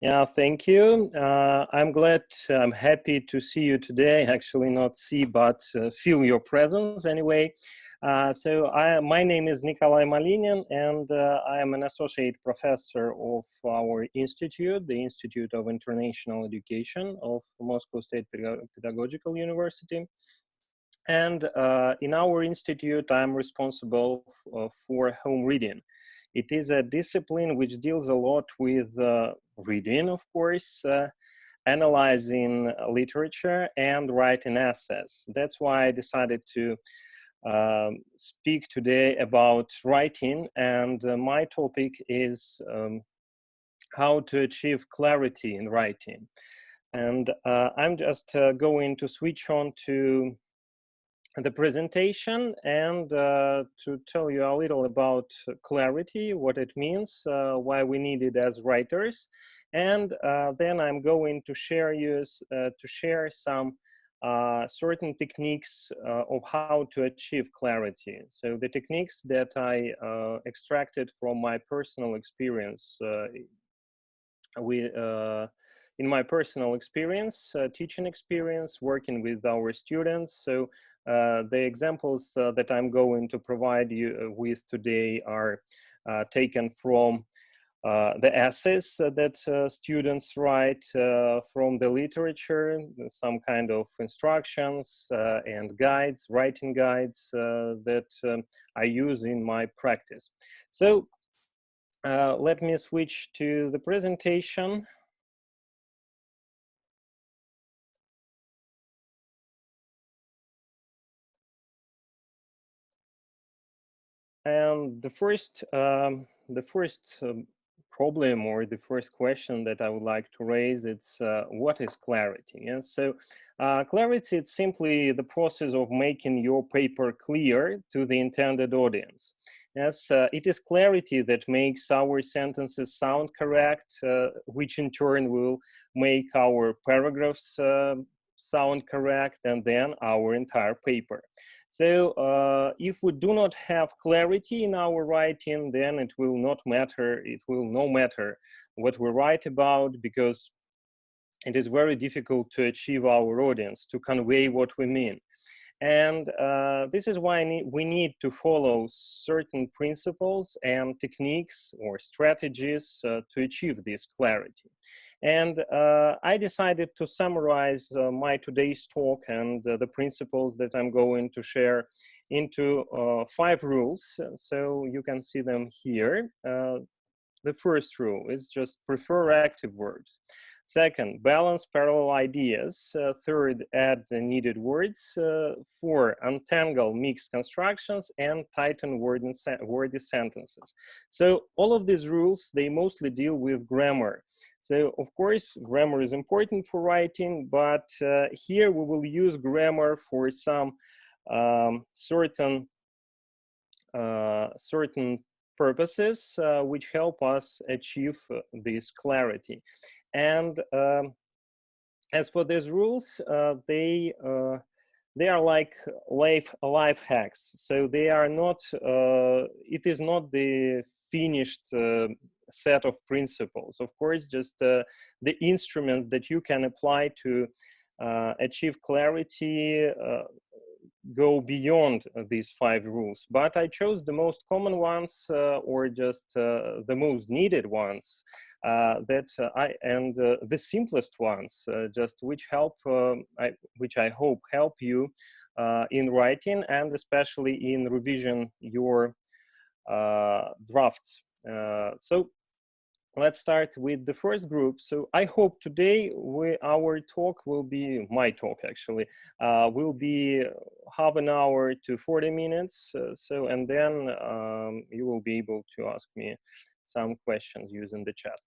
Yeah, thank you. I'm happy to see you today. Actually, not see, but feel your presence anyway. My name is Nikolai Malinin, and I am an associate professor of our institute, the Institute of International Education of Moscow State Pedagogical University. And in our institute, I'm responsible for home reading. It is a discipline which deals a lot with reading, of course, analyzing literature and writing essays. That's why I decided to speak today about writing, and my topic is how to achieve clarity in writing. And I'm just going to switch on to the presentation and to tell you a little about clarity, what it means, why we need it as writers, and then I'm going to share some certain techniques of how to achieve clarity. So the techniques that I extracted from my personal experience in my personal experience, teaching experience, working with our students. So the examples that I'm going to provide you with today are taken from the essays that students write, from the literature, some kind of instructions and guides, writing guides that I use in my practice. So let me switch to the presentation. And the first problem, or the first question that I would like to raise, it's what is clarity? And so clarity is simply the process of making your paper clear to the intended audience. Yes, it is clarity that makes our sentences sound correct, which in turn will make our paragraphs sound correct, and then our entire paper. So if we do not have clarity in our writing, then it will not matter. It will no matter what we write about, because it is very difficult to achieve our audience, to convey what we mean. And this is why we need to follow certain principles and techniques or strategies to achieve this clarity. And I decided to summarize my today's talk and the principles that I'm going to share into 5 rules. So you can see them here. The first rule is just prefer active verbs. Second, balance parallel ideas. Third, add the needed words. 4, untangle mixed constructions and tighten wordy sentences. So all of these rules, they mostly deal with grammar. So of course, grammar is important for writing, but here we will use grammar for some certain purposes which help us achieve this clarity. And as for these rules, they are like life hacks. So they are not, it is not the finished set of principles. Of course, just the instruments that you can apply to achieve clarity go beyond these 5 rules, but I chose the most common ones or just the most needed ones the simplest ones, just which I hope help you in writing, and especially in revision your drafts. So let's start with the first group. So I hope today our talk will be, my talk actually, will be half an hour to 40 minutes. And then you will be able to ask me some questions using the chat.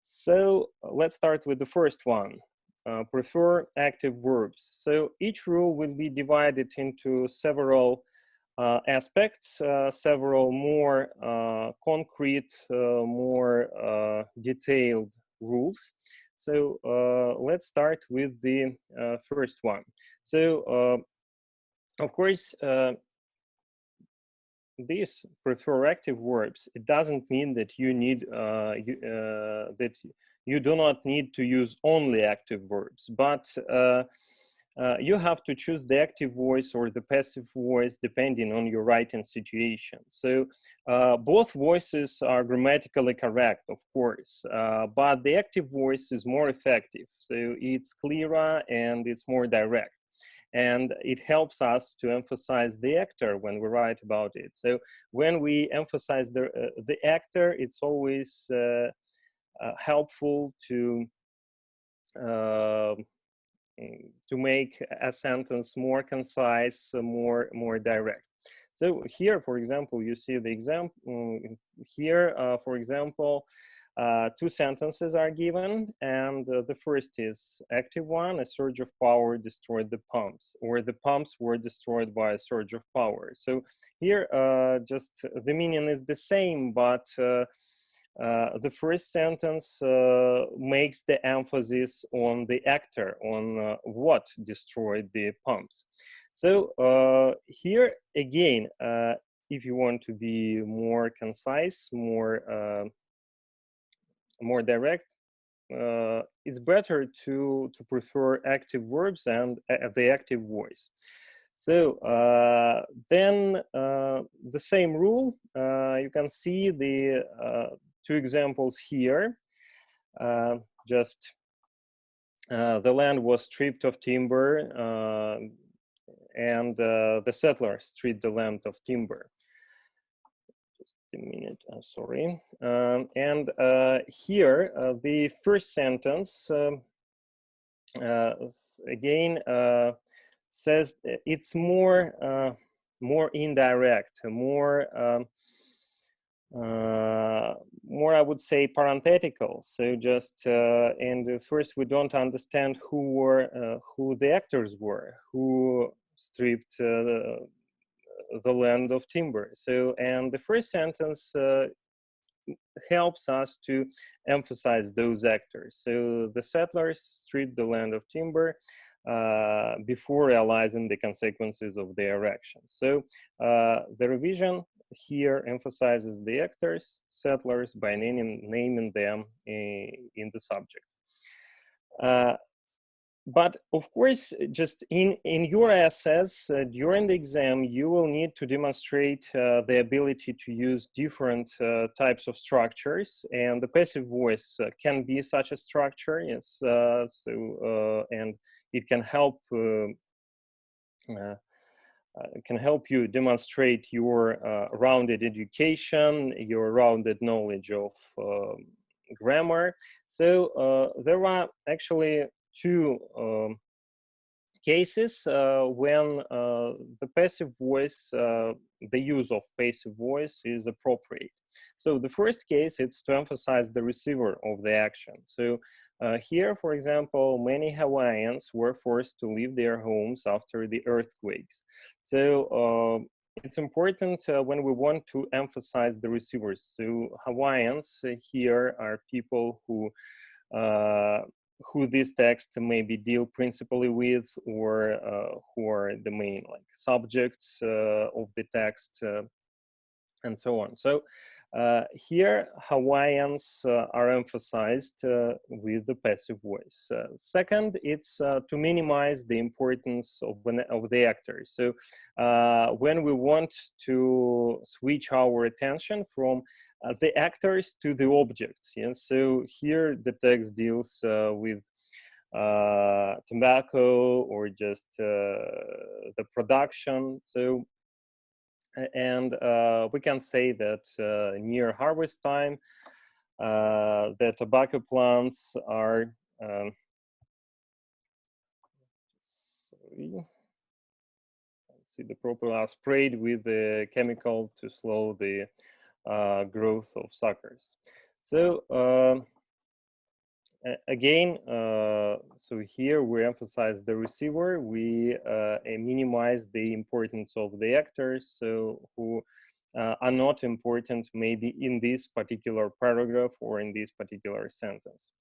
So let's start with the first one. Prefer active verbs. So each rule will be divided into several aspects, several more concrete, more detailed rules. So let's start with the first one. So of course, these prefer active verbs, it doesn't mean that you need that you do not need to use only active verbs, but you have to choose the active voice or the passive voice depending on your writing situation. So both voices are grammatically correct, of course, but the active voice is more effective. So it's clearer and it's more direct. And it helps us to emphasize the actor when we write about it. So when we emphasize the actor, it's always helpful to make a sentence more concise, more direct. So here, for example, you see the example here. For example, two sentences are given, and the first is active one: a surge of power destroyed the pumps, or the pumps were destroyed by a surge of power. So here, just the meaning is the same, but the first sentence makes the emphasis on the actor, on what destroyed the pumps. So here again, if you want to be more concise, more direct, it's better to prefer active verbs and the active voice. So then the same rule, you can see the two examples here. Just the land was stripped of timber, and the settlers stripped the land of timber. Just a minute, I'm sorry. And here, the first sentence, again, says it's more indirect, more I would say parenthetical. So just and first we don't understand who the actors were, who stripped the land of timber. So, and the first sentence helps us to emphasize those actors. So the settlers stripped the land of timber before realizing the consequences of their actions. So the revision here emphasizes the actors, settlers, by naming them in the subject. But of course, just in your essays during the exam, you will need to demonstrate the ability to use different types of structures, and the passive voice can be such a structure. Yes, and it can help you demonstrate your rounded education, your rounded knowledge of grammar. So there are actually two cases when the passive voice, the use of passive voice is appropriate. So the first case, it's to emphasize the receiver of the action. So here, for example, many Hawaiians were forced to leave their homes after the earthquakes. So it's important when we want to emphasize the receivers. So Hawaiians here are people who this text maybe deal principally with, or who are the main subjects of the text, and so on. So here Hawaiians are emphasized with the passive voice. Second, it's to minimize the importance of the actors. So when we want to switch our attention from the actors to the objects. Yeah? So here the text deals with tobacco, or just the production. So, and we can say that near harvest time, the tobacco plants are sprayed with the chemical to slow the growth of suckers. So again, so here we emphasize the receiver. We minimize the importance of the actors, so who are not important maybe in this particular paragraph or in this particular sentence.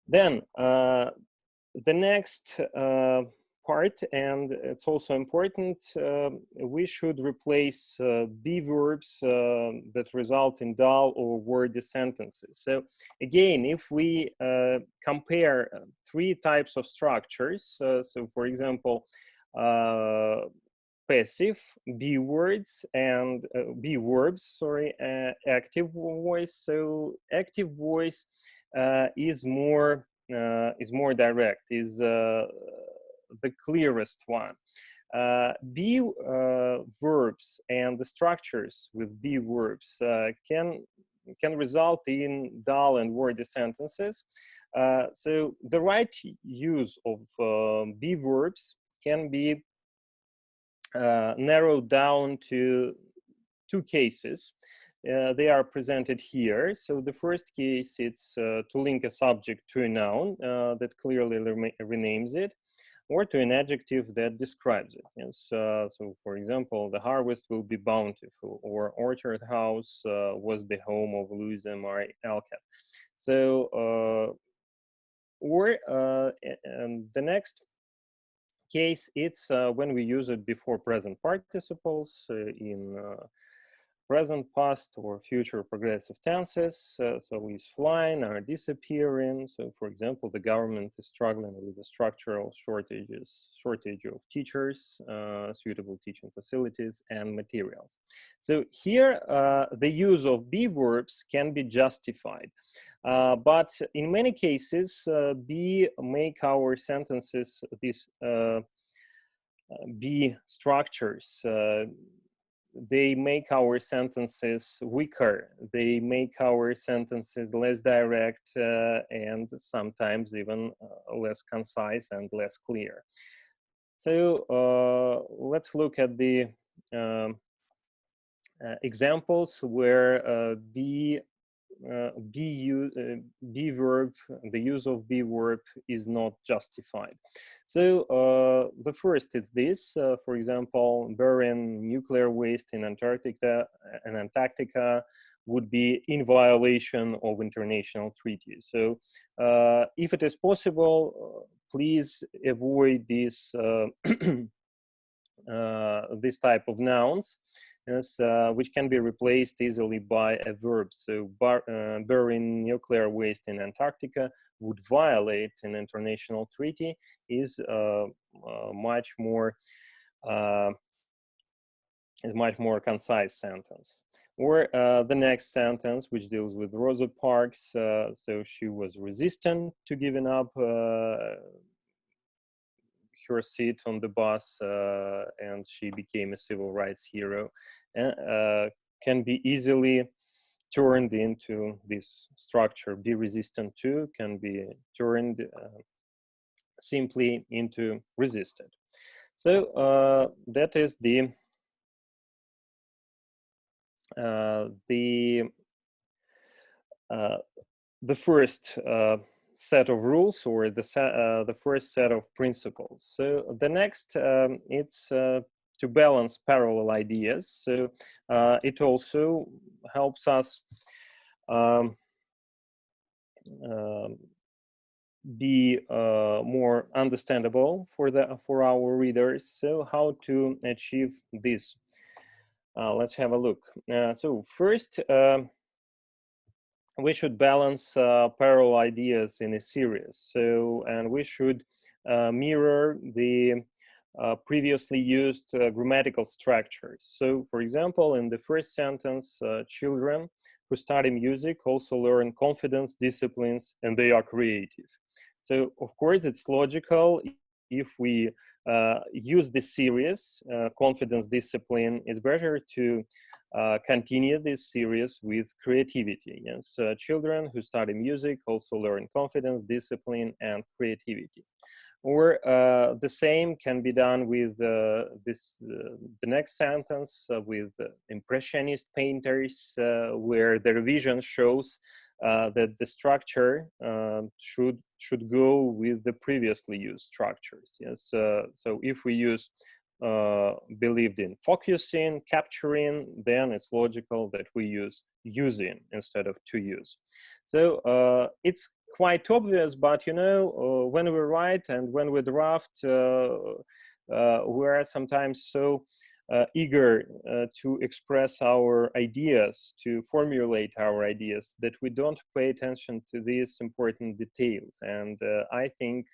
Then the next part, and it's also important, we should replace be verbs that result in dull or wordy sentences. So again, if we compare three types of structures, so for example, passive, be words, and be verbs, sorry, active voice. So active voice is more direct, is the clearest one. Be verbs and the structures with be verbs can result in dull and wordy sentences. So the right use of be verbs can be narrowed down to two cases. They are presented here. So the first case, it's to link a subject to a noun that clearly renames it, or to an adjective that describes it. Yes, so for example, the harvest will be bountiful, or Orchard House was the home of Louisa May Alcott. So, and the next case, it's when we use it before present participles in present, past, or future progressive tenses. So is flying, are disappearing. So for example, the government is struggling with the structural shortage of teachers, suitable teaching facilities, and materials. So here, the use of be verbs can be justified. But in many cases, be make our sentences, these be structures, they make our sentences weaker. They make our sentences less direct and sometimes even less concise and less clear. So let's look at the examples where be verb, the use of be verb is not justified. So the first is this, for example, burying nuclear waste in Antarctica would be in violation of international treaties. So if it is possible, please avoid this this type of nouns, yes, which can be replaced easily by a verb. So burying nuclear waste in Antarctica would violate an international treaty is much more concise sentence. Or the next sentence, which deals with Rosa Parks, so she was resistant to giving up her seat on the bus, and she became a civil rights hero, can be easily turned into this structure. Be resistant to can be turned simply into resisted. So that is the first set of rules, or the first set of principles. So the next, it's to balance parallel ideas. So it also helps us be more understandable for our readers. So how to achieve this? Let's have a look. So first, we should balance parallel ideas in a series. So, and we should mirror the previously used grammatical structures. So, for example, in the first sentence, children who study music also learn confidence, disciplines, and they are creative. So, of course, it's logical if we use this series, confidence, discipline, it's better to continue this series with creativity. Yes, children who study music also learn confidence, discipline, and creativity. Or the same can be done with the next sentence with impressionist painters, where their vision shows that the structure should go with the previously used structures. Yes, so if we use believed in focusing, capturing, then it's logical that we use using instead of to use. So it's quite obvious, but you know, when we write and when we draft, we're sometimes so eager to express our ideas, to formulate our ideas, that we don't pay attention to these important details. And I think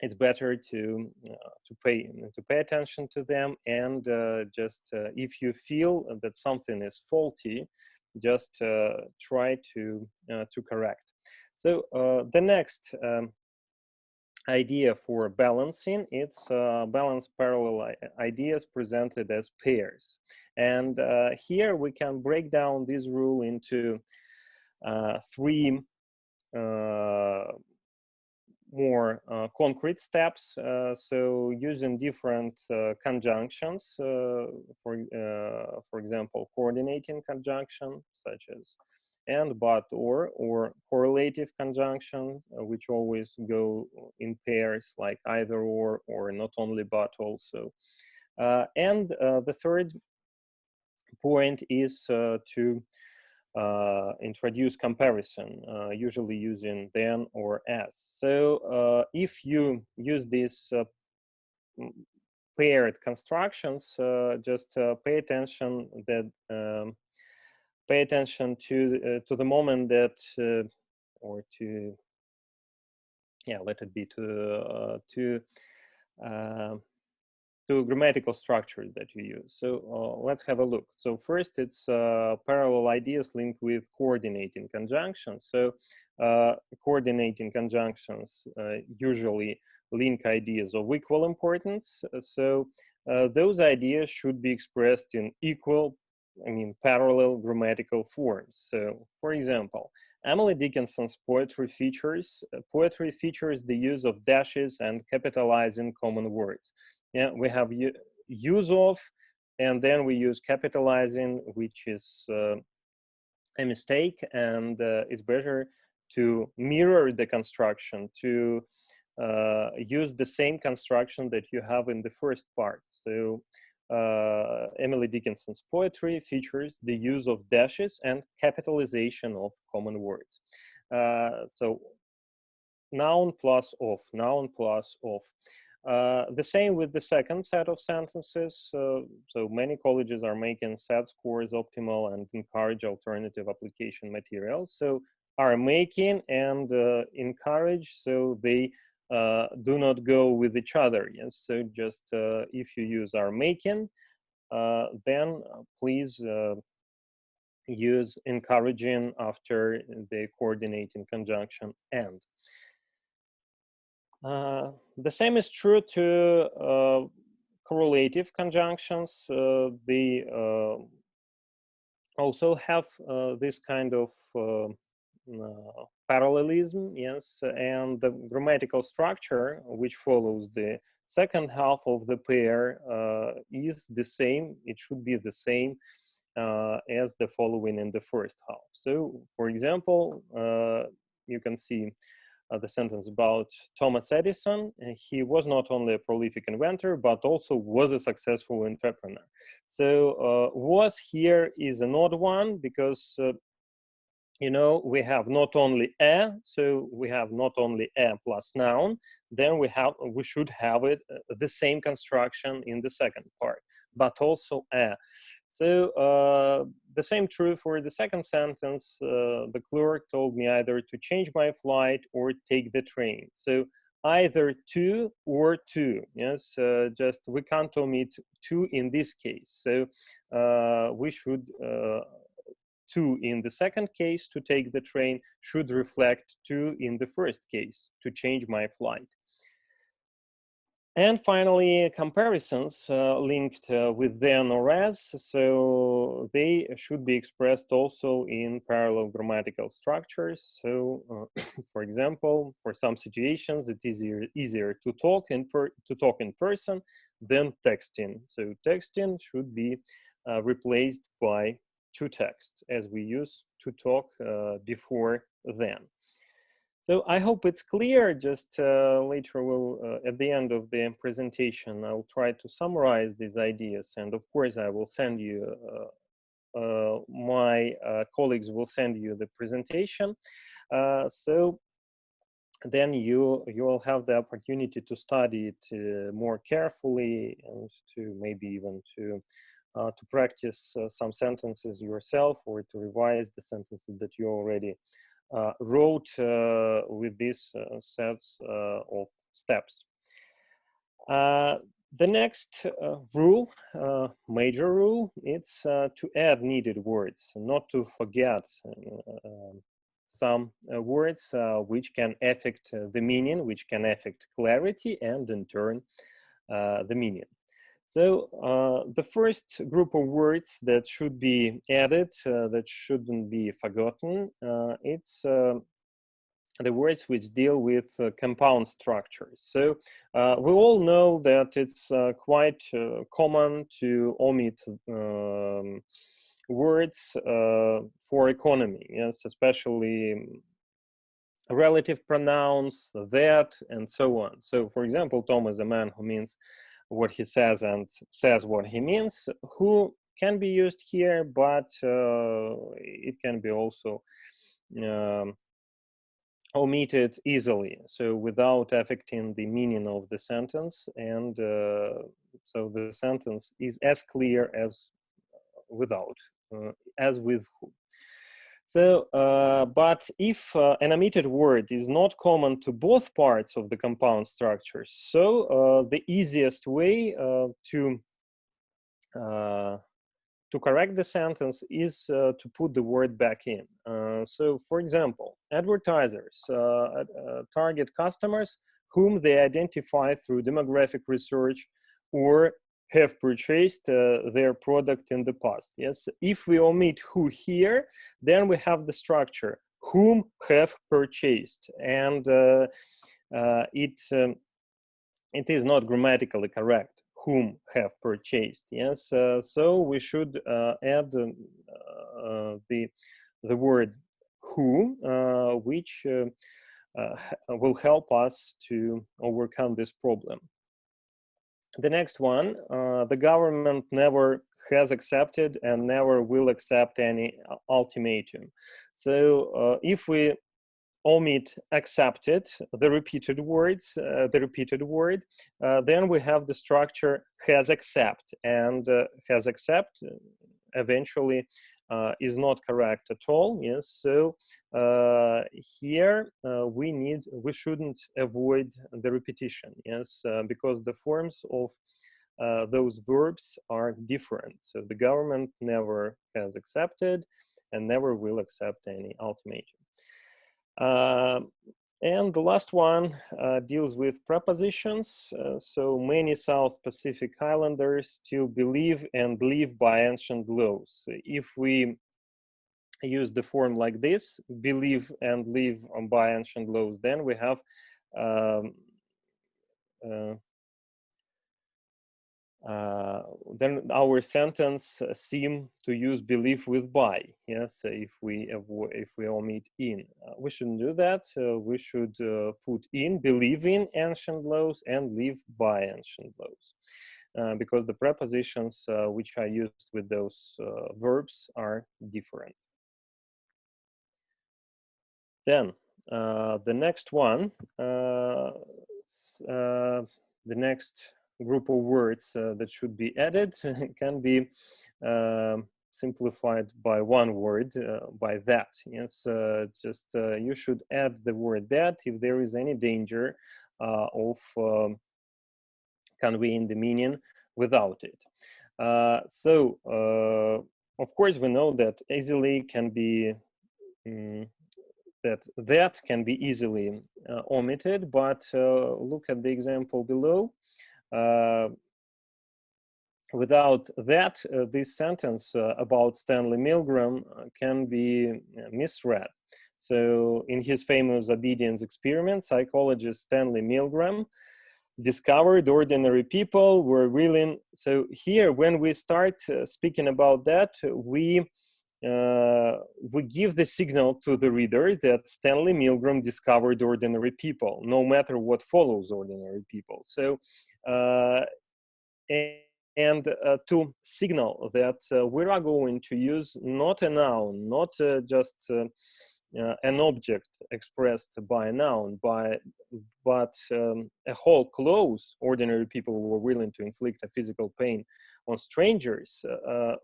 it's better to pay attention to them, and just if you feel that something is faulty, just try to correct. So the next idea for balancing, it's balance parallel ideas presented as pairs. And here we can break down this rule into three more concrete steps. So using different conjunctions, for example, coordinating conjunction such as and, but, or correlative conjunction, which always go in pairs, like either or not only but also. And the third point is to introduce comparison, usually using then or as. So if you use these paired constructions, just pay attention that pay attention to the moment that or to let it be to grammatical structures that you use. So let's have a look. So first, it's parallel ideas linked with coordinating conjunctions. So coordinating conjunctions usually link ideas of equal importance. So those ideas should be expressed in equal, parallel grammatical forms. So for example, Emily Dickinson's poetry features the use of dashes and capitalizing common words. Yeah, we have use of, and then we use capitalizing, which is a mistake, and it's better to mirror the construction, to use the same construction that you have in the first part. So Emily Dickinson's poetry features the use of dashes and capitalization of common words. So noun plus of, noun plus of. The same with the second set of sentences. So many colleges are making set scores optimal and encourage alternative application materials. So are making and encourage, so they do not go with each other. Yes, so just if you use are making, then please use encouraging after the coordinating conjunction and. The same is true to correlative conjunctions. They also have this kind of parallelism, yes, and the grammatical structure which follows the second half of the pair is the same. It should be the same as the following in the first half. So, for example, you can see the sentence about Thomas Edison. He was not only a prolific inventor, but also was a successful entrepreneur. So was here is an odd one because, you know, we have not only a, so we have not only a plus noun, then we should have it the same construction in the second part, but also a. So the same true for the second sentence. The clerk told me either to change my flight or take the train. So either to or to. Yes, just we can't omit to in this case. So we should to in the second case, to take the train, should reflect to in the first case, to change my flight. And finally, comparisons linked with then or as, so they should be expressed also in parallel grammatical structures. So, for example, for some situations, it's easier to talk in person than texting. So texting should be replaced by to text, as we use to talk before then. So I hope it's clear. Just later, at the end of the presentation, I'll try to summarize these ideas. And of course, I will send you my colleagues will send you the presentation. So then you will have the opportunity to study it more carefully, and to maybe even to practice some sentences yourself, or to revise the sentences that you already wrote with these sets of steps. The next rule, major rule, it's to add needed words, not to forget some words which can affect the meaning, which can affect clarity, and in turn the meaning. So the first group of words that should be added, that shouldn't be forgotten, it's the words which deal with compound structures. So we all know that it's quite common to omit words for economy, yes, especially relative pronouns, that, and so on. So, for example, Tom is a man who means what he says and says what he means, who can be used here, but it can be also omitted easily, so without affecting the meaning of the sentence, and so the sentence is as clear as without, as with who. So, but if an omitted word is not common to both parts of the compound structures, so the easiest way to correct the sentence is to put the word back in. So, for example, advertisers target customers whom they identify through demographic research or have purchased their product in the past. Yes, if we omit who here, then we have the structure whom have purchased, and it is not grammatically correct. Whom have purchased, yes. So we should add the word who, which will help us to overcome this problem. The next one, the government never has accepted and never will accept any ultimatum. So if we omit accepted, the repeated word, then we have the structure has accept, and has accept eventually is not correct at all. Yes, so here we shouldn't avoid the repetition. Yes, because the forms of those verbs are different. So the government never has accepted and never will accept any ultimatum. And the last one deals with prepositions. So many South Pacific Islanders still believe and live by ancient laws. If we use the form like this, believe and live by ancient laws, then we have then our sentence seem to use belief with by. Yes, if we omit in, we shouldn't do that. We should put in believe in ancient laws and live by ancient laws, because the prepositions which are used with those verbs are different. Then the next one, the next group of words that should be added can be simplified by one word, by that. Yes, just you should add the word that if there is any danger of conveying the meaning without it. So of course we know that easily can be that can be easily omitted, but look at the example below. Without that, this sentence about Stanley Milgram can be misread. So in his famous obedience experiment, psychologist Stanley Milgram discovered ordinary people were willing. So here, when we start speaking about that, we give the signal to the reader that Stanley Milgram discovered ordinary people, no matter what follows ordinary people. So and to signal that we are going to use not a noun, not just an object expressed by a noun, but a whole clause. Ordinary people who are willing to inflict a physical pain on strangers,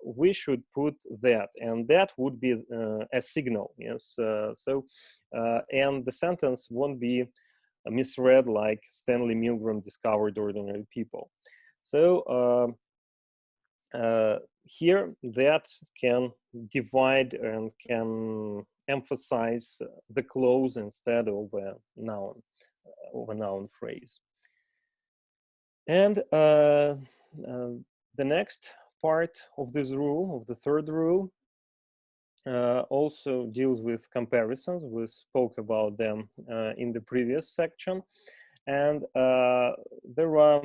we should put that, and that would be a signal. Yes, and the sentence won't be misread like Stanley Milgram discovered ordinary people. So here that can divide and can emphasize the clause instead of a noun phrase. And the next part of this rule, of the third rule, also deals with comparisons. We spoke about them in the previous section. And there are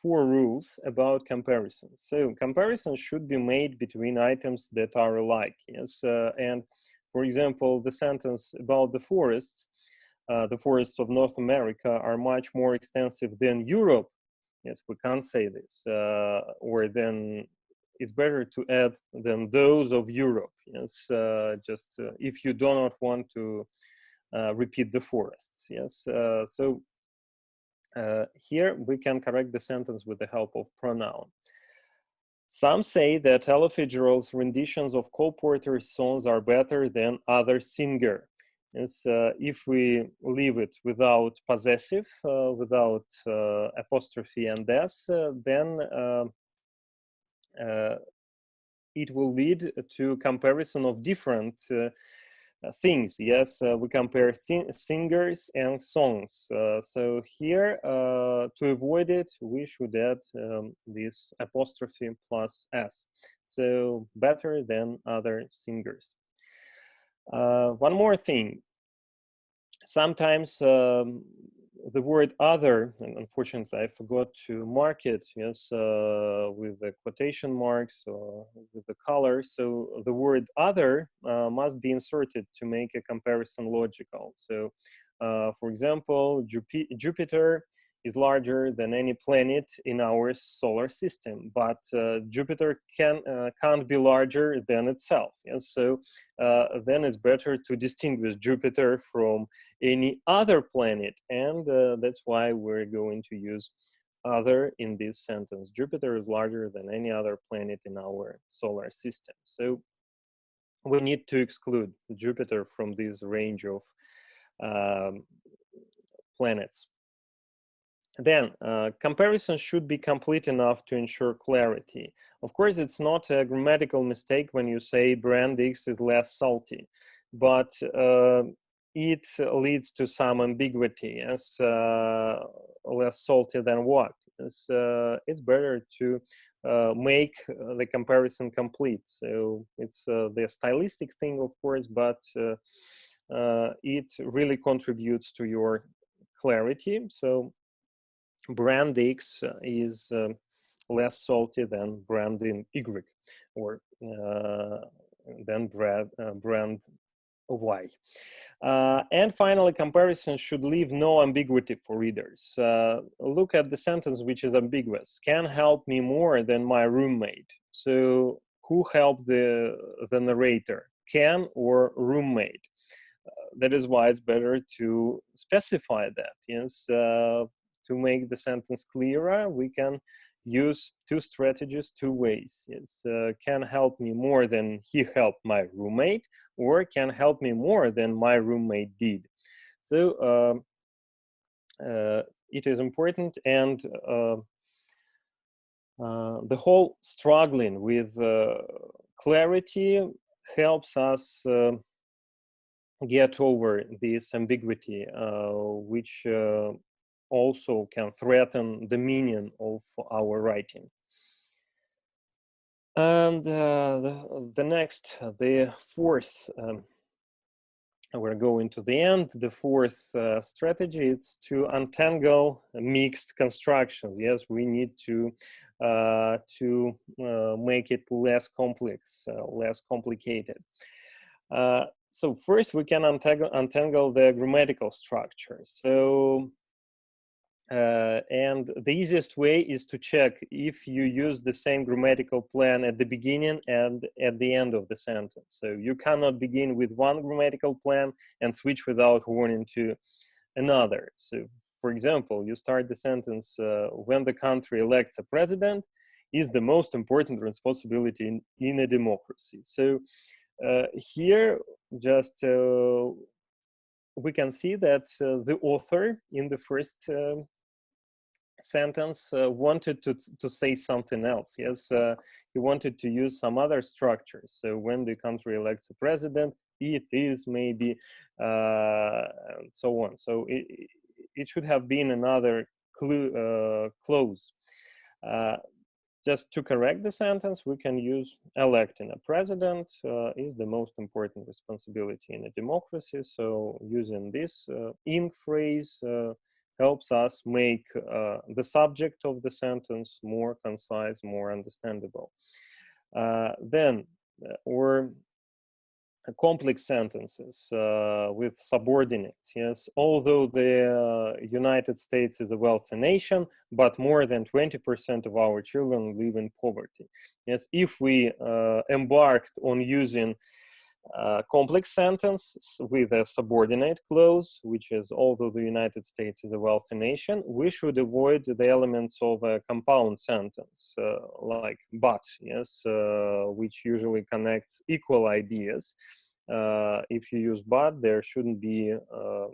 4 rules about comparisons. So comparisons should be made between items that are alike. Yes, and for example, the sentence about the forests of North America are much more extensive than Europe. Yes, we can't say this. Or then it's better to add than those of Europe. Yes, if you do not want to repeat the forests. Yes, so here we can correct the sentence with the help of pronoun. Some say that Ella Fitzgerald's renditions of Cole Porter's songs are better than other singer. Yes, if we leave it without possessive, without apostrophe and s, then it will lead to comparison of different things. Yes, we compare singers and songs. So here, to avoid it, we should add this apostrophe plus s. So better than other singers. One more thing. Sometimes the word other, and unfortunately I forgot to mark it, yes, with the quotation marks or with the color. So the word other must be inserted to make a comparison logical. So for example, Jupiter is larger than any planet in our solar system, but Jupiter can't be larger than itself. Yes? So then it's better to distinguish Jupiter from any other planet, and that's why we're going to use other in this sentence. Jupiter is larger than any other planet in our solar system. So we need to exclude Jupiter from this range of planets. Then, comparison should be complete enough to ensure clarity. Of course, it's not a grammatical mistake when you say brand X is less salty, but it leads to some ambiguity. As less salty than what? It's better to make the comparison complete. So it's the stylistic thing, of course, but it really contributes to your clarity. So brand X is less salty than brand Y, or than brand Y. And finally, comparison should leave no ambiguity for readers. Look at the sentence which is ambiguous. Can help me more than my roommate. So who helped the narrator? Can or roommate? That is why it's better to specify that. Yes, to make the sentence clearer, we can use 2 strategies, 2 ways. Yes, can help me more than he helped my roommate, or can help me more than my roommate did. So it is important, and the whole struggling with clarity helps us get over this ambiguity, which also can threaten the meaning of our writing. And the next, the 4th, we're going to the end. The 4th strategy is to untangle mixed constructions. Yes, we need to make it less complex, less complicated. So first, we can untangle the grammatical structure. So And the easiest way is to check if you use the same grammatical plan at the beginning and at the end of the sentence. So you cannot begin with one grammatical plan and switch without warning to another. So, for example, you start the sentence, when the country elects a president is the most important responsibility in a democracy. So here, just we can see that the author in the first sentence wanted to say something else. Yes, he wanted to use some other structures. So when the country elects a president, it is maybe and so on. So it should have been another clause. Just to correct the sentence, we can use electing a president is the most important responsibility in a democracy. So using this in phrase helps us make the subject of the sentence more concise, more understandable. Or complex sentences with subordinates. Yes, although the United States is a wealthy nation, but more than 20% of our children live in poverty. Yes, if we embarked on using complex sentence with a subordinate clause, which is although the United States is a wealthy nation, we should avoid the elements of a compound sentence like but, yes, which usually connects equal ideas. If you use but, there shouldn't be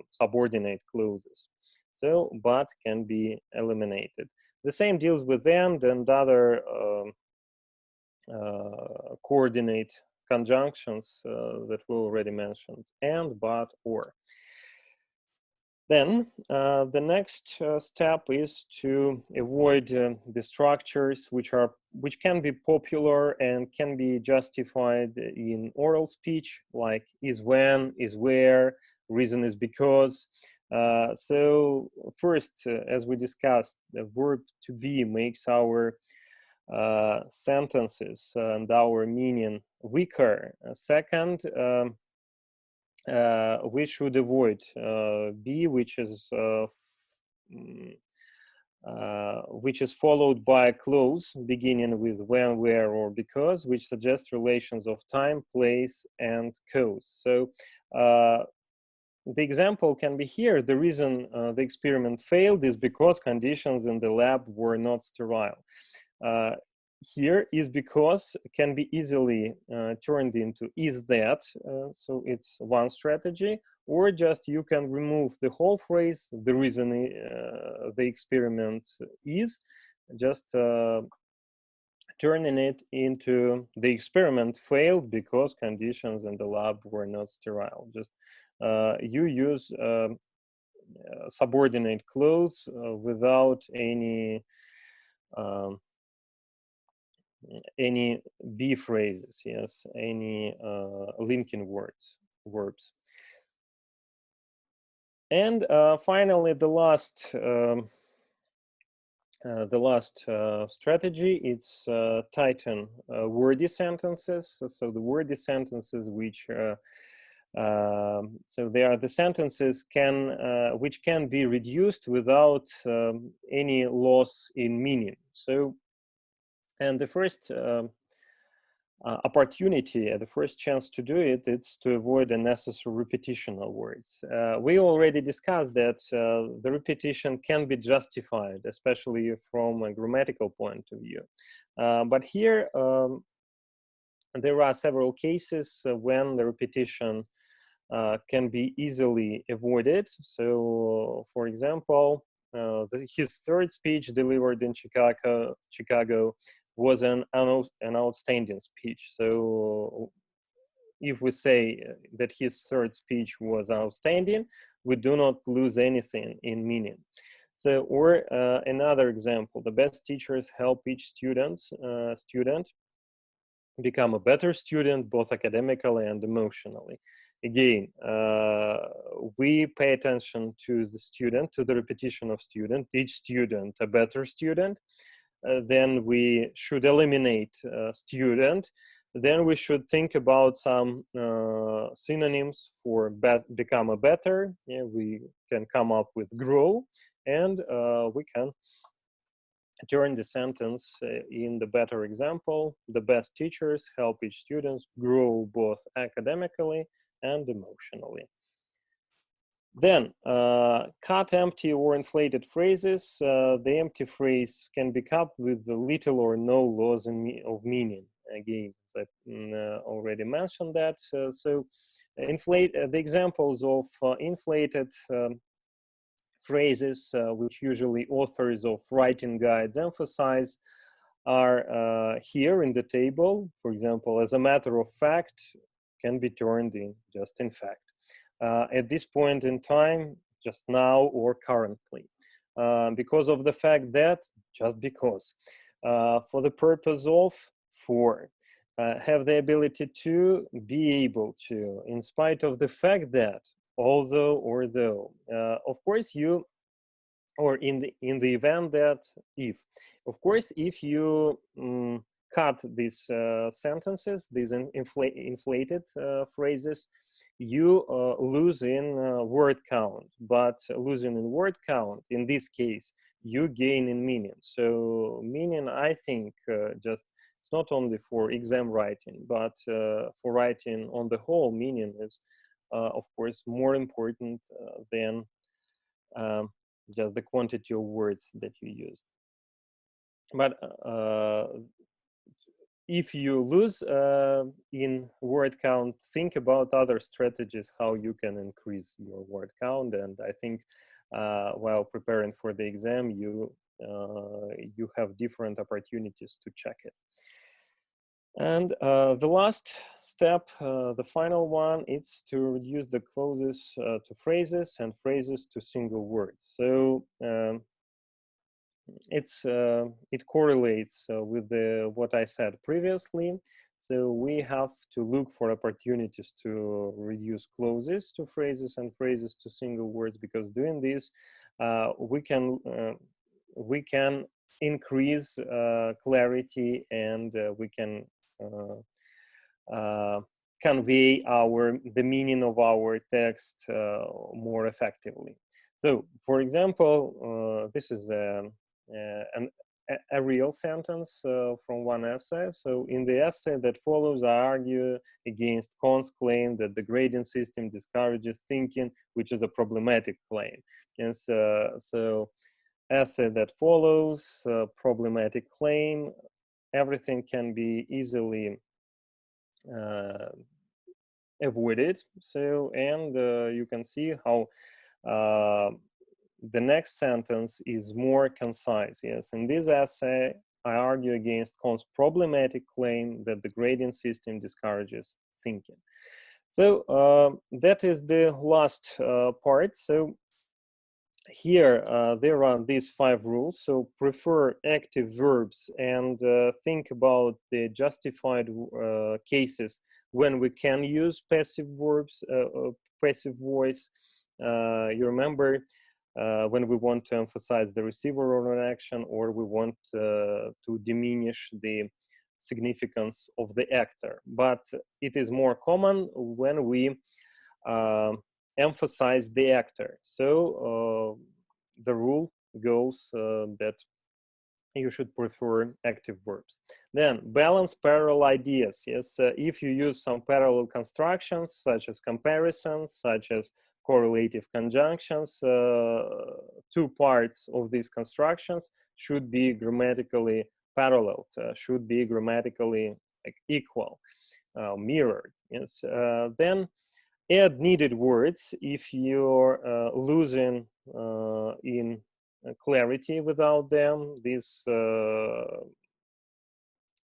subordinate clauses. So but can be eliminated. The same deals with and other coordinate conjunctions that we already mentioned, and, but, or. Then the next step is to avoid the structures which can be popular and can be justified in oral speech, like is when, is where, reason is because. So first, as we discussed, the verb to be makes our sentences and our meaning weaker. Second, we should avoid be, which is followed by a clause beginning with when, where, or because, which suggests relations of time, place, and cause. So the example can be here. The reason the experiment failed is because conditions in the lab were not sterile. Here is because can be easily turned into is that, so it's one strategy, or just you can remove the whole phrase, the reason the experiment is, just turning it into the experiment failed because conditions in the lab were not sterile. Just you use subordinate clause without any be phrases, yes, any linking verbs. And finally, the last strategy, it's tighten wordy sentences. So the wordy sentences which so they are the sentences which can be reduced without any loss in meaning. So, and the first opportunity, the first chance to do it, it's to avoid unnecessary repetition of words. We already discussed that the repetition can be justified, especially from a grammatical point of view. But here, there are several cases when the repetition can be easily avoided. So, for example, his third speech delivered in Chicago was an outstanding speech. So if we say that his third speech was outstanding, we do not lose anything in meaning. So, or another example, the best teachers help each student become a better student, both academically and emotionally. Again, we pay attention to the student, to the repetition of student, each student a better student. Then we should eliminate student Then we should think about some synonyms for become a better. Yeah, we can come up with grow, and we can turn the sentence in the better example. The best teachers help each student grow both academically and emotionally. Then, cut empty or inflated phrases. The empty phrase can be cut with little or no loss of meaning. Again, I already mentioned that. So, the examples of inflated phrases, which usually authors of writing guides emphasize, are here in the table. For example, as a matter of fact, can be turned in just in fact. At this point in time, just now or currently. Because of the fact that, just because. For the purpose of, for. Have the ability to, be able to, in spite of the fact that, although or though. Of course, you, or in the event that, if. Of course, if you cut these sentences, these inflated phrases, you lose in word count. But losing in word count, in this case, you gain in meaning. So meaning, I think, just it's not only for exam writing, but for writing on the whole, meaning is, of course, more important than just the quantity of words that you use. But if you lose in word count, think about other strategies, how you can increase your word count. And I think while preparing for the exam, you have different opportunities to check it. And the last step, the final one, is to reduce the clauses to phrases and phrases to single words. So it correlates with what I said previously. So we have to look for opportunities to reduce clauses to phrases and phrases to single words, because doing this, we can increase clarity, and we can convey the meaning of our text more effectively. So, for example, this is a real sentence from one essay. So, in the essay that follows, I argue against Kahn's claim that the grading system discourages thinking, which is a problematic claim. And so essay that follows, problematic claim, everything can be easily avoided. So, and you can see how the next sentence is more concise. Yes, in this essay, I argue against Kahn's problematic claim that the grading system discourages thinking. So that is the last part. So here there are these 5 rules. So prefer active verbs, and think about the justified cases when we can use passive verbs, passive voice. You remember when we want to emphasize the receiver of an action, or we want to diminish the significance of the actor. But it is more common when we emphasize the actor. So the rule goes that you should prefer active verbs. Then balance parallel ideas. Yes, if you use some parallel constructions, such as comparisons, such as correlative conjunctions, 2 parts of these constructions should be grammatically parallel, should be grammatically equal, mirrored. Yes, then add needed words if you're losing in clarity without them. These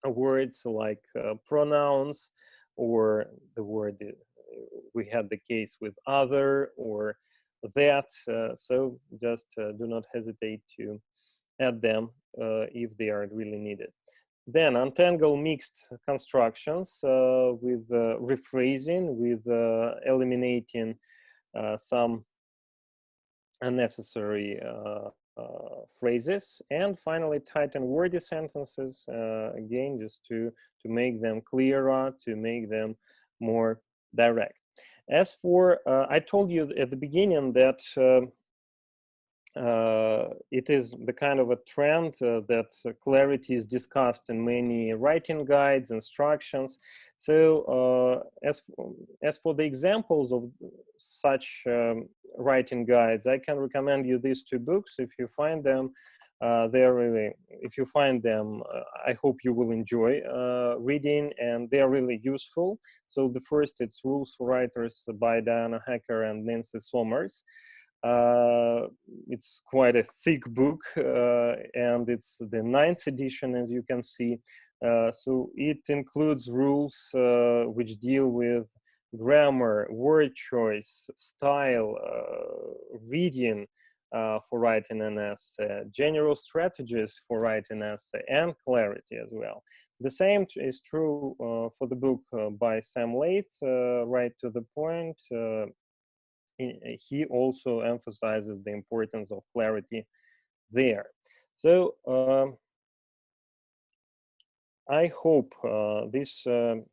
words like pronouns, or the word we had the case with other or that. So just do not hesitate to add them if they are really needed. Then untangle mixed constructions with rephrasing, with eliminating some unnecessary phrases, and finally tighten wordy sentences, again, just to make them clearer, to make them more direct. As for, I told you at the beginning that it is the kind of a trend that clarity is discussed in many writing guides, instructions. So as for the examples of such writing guides, I can recommend you these two books. If you find them, if you find them, I hope you will enjoy reading, and they are really useful. So the first, it's Rules for Writers by Diana Hacker and Nancy Somers. It's quite a thick book, and it's the 9th edition, as you can see. So it includes rules which deal with grammar, word choice, style, reading for writing an essay, general strategies for writing an essay, and clarity as well. The same is true for the book by Sam Lath, Right to the Point. He also emphasizes the importance of clarity there. So I hope this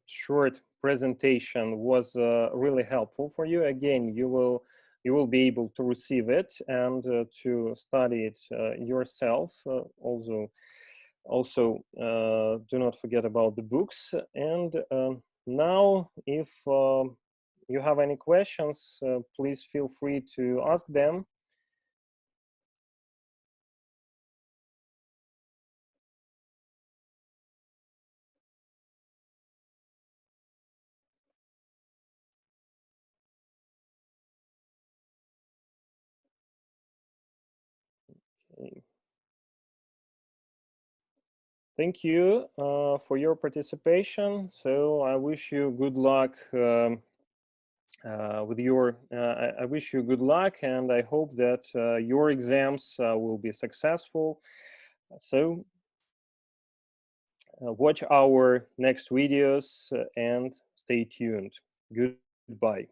short presentation was really helpful for you. Again, you will be able to receive it and to study it yourself. Also, do not forget about the books. And now, if you have any questions, please feel free to ask them. Okay. Thank you for your participation. So I wish you good luck with your, I wish you good luck, and I hope that your exams will be successful. So watch our next videos and stay tuned. Goodbye.